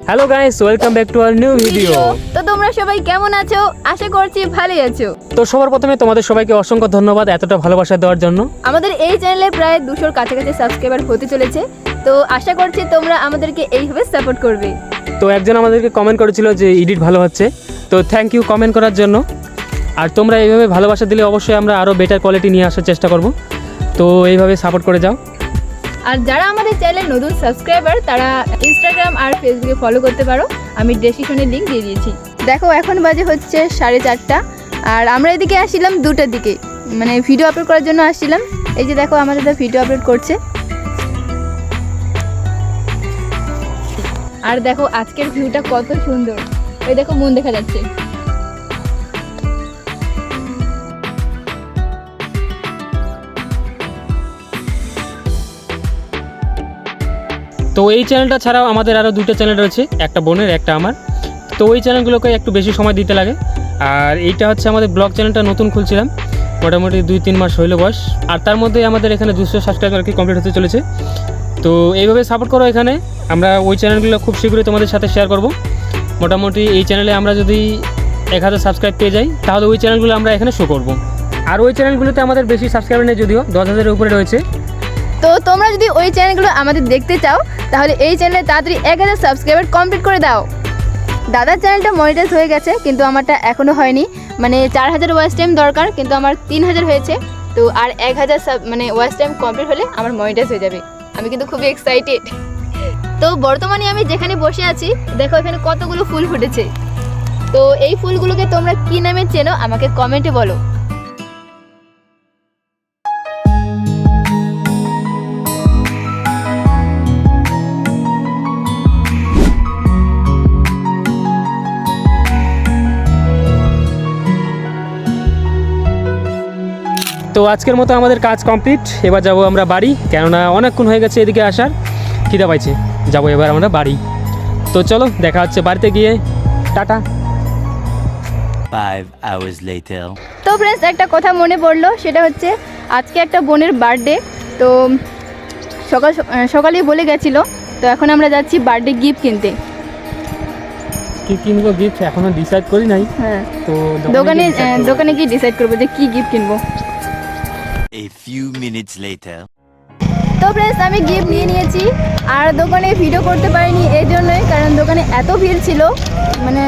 Hello guys, welcome back to our new video. তো তোমরা সবাই কেমন আছো? আশা করছি ভালোই আছো। তো সবার প্রথমে তোমাদের সবাইকে অসংখ্য ধন্যবাদ এতটা ভালোবাসা দেওয়ার জন্য। আমাদের এই চ্যানেলে প্রায় 200-র কাছাকাছি সাবস্ক্রাইবার হতে চলেছে, তো আশা করছি তোমরা আমাদেরকে এইভাবে সাপোর্ট করবে। তো একজন আমাদেরকে কমেন্ট করেছিল যে এডিট ভালো হচ্ছে, তো থ্যাংক ইউ কমেন্ট করার জন্য। আর তোমরা এইভাবে ভালোবাসা দিলে অবশ্যই আমরা আরও বেটার কোয়ালিটি নিয়ে আসার চেষ্টা করব। তো এইভাবে সাপোর্ট করে যাও। আর যারা আমাদের চ্যানেলের নতুন সাবস্ক্রাইবার তারা ইনস্টাগ্রাম আর ফেসবুকে ফলো করতে পারো, আমি ডেসক্রিপশনে লিঙ্ক দিয়ে দিয়েছি। দেখো এখন বাজে হচ্ছে 4:30, আর আমরা এদিকে আসছিলাম 2টার দিকে, মানে ভিডিও আপলোড করার জন্য আসছিলাম। এই যে দেখো আমাদের তো ভিডিও আপলোড করছে। আর দেখো আজকের ভিউটা কত সুন্দর, ওই দেখো মন দেখা যাচ্ছে। তো এই চ্যানেলটা ছাড়াও আমাদের আরও দুটো চ্যানেল রয়েছে, একটা বোনের একটা আমার। তো ওই চ্যানেলগুলোকে একটু বেশি সময় দিতে লাগে। আর এইটা হচ্ছে আমাদের ব্লগ চ্যানেলটা নতুন খুলছিলাম, মোটামুটি 2-3 মাস হইল বয়স। আর তার মধ্যে আমাদের এখানে 200 সাবস্ক্রাইবার কি কমপ্লিট হতে চলেছে। তো এইভাবে সাপোর্ট করো। এখানে আমরা ওই চ্যানেলগুলো খুব শীঘ্রই তোমাদের সাথে শেয়ার করব। মোটামুটি এই চ্যানেলে আমরা যদি 1000 সাবস্ক্রাইব পেয়ে যাই তাহলে ওই চ্যানেলগুলো আমরা এখানে শো করব। আর ওই চ্যানেলগুলোতে আমাদের বেশি সাবস্ক্রাইবার নেই, যদিও 10,000-এর উপরে রয়েছে। তো তোমরা যদি ওই চ্যানেলগুলো আমাদের দেখতে চাও তাহলে এই চ্যানেলে তাড়াতাড়ি 1000 সাবস্ক্রাইবার কমপ্লিট করে দাও। দাদার চ্যানেলটা মনিটাইজ হয়ে গেছে, কিন্তু আমারটা এখনও হয়নি। মানে 4000 ওয়াচ টাইম দরকার, কিন্তু আমার 3000 হয়েছে। তো আর 1000 মানে ওয়াচ টাইম কমপ্লিট হলে আমার মনিটাইজ হয়ে যাবে। আমি কিন্তু খুবই এক্সাইটেড। তো বর্তমানে আমি যেখানে বসে আছি দেখো এখানে কতগুলো ফুল ফুটেছে। তো এই ফুলগুলোকে তোমরা কী নামে চেনো আমাকে কমেন্টে বলো। তো আজকের মতো আমাদের কাজ কমপ্লিট। এবার যাব আমরা বাড়ি, কেননা অনেকক্ষণ হয়ে গেছে এদিকে আসার, খিদে পাইছে। যাবো এবার আমরা বাড়ি। তো চলো দেখা হচ্ছে বাড়িতে গিয়ে। টাটা। 5 hours later. তো ফ্রেন্ডস একটা কথা মনে পড়লো, সেটা হচ্ছে আজকে একটা বোনের বার্থডে। তো সকালেই বলে গেছিলো, তো এখন আমরা যাচ্ছি বার্থডে গিফট কিনতে। কি কিনবো গিফট এখনো ডিসাইড করি নাই। হ্যাঁ, তো দোকানে গিয়ে ডিসাইড করবো যে কি গিফট কিনবো। A few minutes later. তো ফ্রেন্ডস আমি গিফট নিয়ে নিয়েছি, আর দোকানে ভিডিও করতে পারিনি এই জন্যই, কারণ দোকানে এত ভিড় ছিল, মানে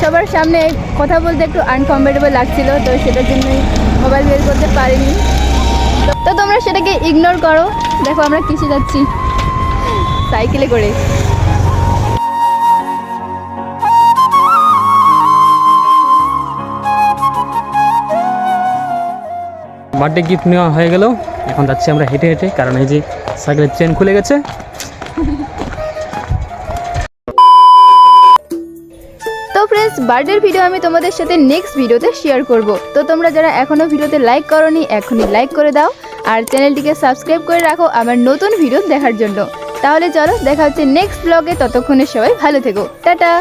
সবার সামনে কথা বলতে একটু আনকমফর্টেবল লাগছিল, তো সেটার জন্যই মোবাইল বের করতে পারিনি। তো তোমরা সেটাকে ইগনোর করো। দেখো আমরা কিসে যাচ্ছি, সাইকেলে করে। বার্থডে গিফট নেওয়া হয়ে গেল, এখন যাচ্ছি আমরা হেঁটে হেঁটে, কারণ এই যে সাইকেলের চেন খুলে গেছে। তো ফ্রেন্ডস বার্থডের ভিডিও আমি তোমাদের সাথে নেক্সট ভিডিওতে শেয়ার করব। তো তোমরা যারা এখনও ভিডিওতে লাইক করোনি এখনই লাইক করে দাও, আর চ্যানেলটিকে সাবস্ক্রাইব করে রাখো আমার নতুন ভিডিও দেখার জন্য। তাহলে চলো দেখা হচ্ছে নেক্সট ব্লগে, ততক্ষণে সবাই ভালো থেকো, টাটা।